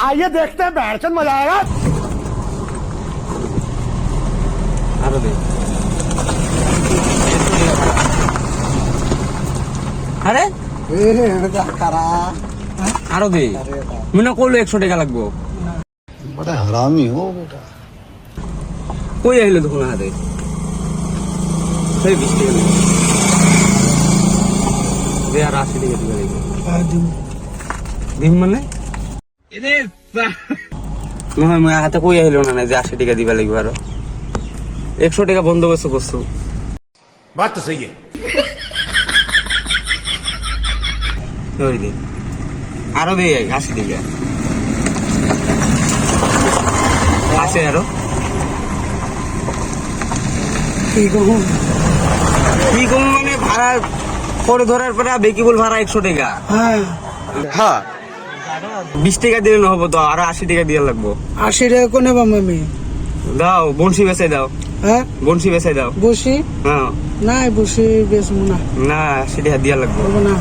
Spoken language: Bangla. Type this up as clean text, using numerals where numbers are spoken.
आइए देखते हैं बैठचंद मजा आएगा। আরে আরো দে মনে করলো 100 টাকা লাগবো। बड़ा हरामी हो बेटा। কই আইলো তখন হাতে সেই 20 টাকা দে আর 80 টাকা দিবে দিম মানে নহয় মই হাতে কই আইলো না যে 80 টাকা দিবা লাগবে আরো 100 টাকা বন্দোবস্ত করছো। बात तो सही है। ওই দে আরো দে 80 টাকা আছে আরো কি কম মানে ভাড়া করে ধরার পরে বেকিবুল ভাড়া 100 টাকা। हाँ 20 টাকা দিলে না হবো তো আরো 80 টাকা দিয়ে লাগবো। 80 টাকা কোনে পাম আমি? দাও বনশি বেচাই দাও। হ্যাঁ বনশি বেচাই দাও। বসি হ্যাঁ নাই বসি বেচবো না, না 80 টাকা দিয়া লাগবো। না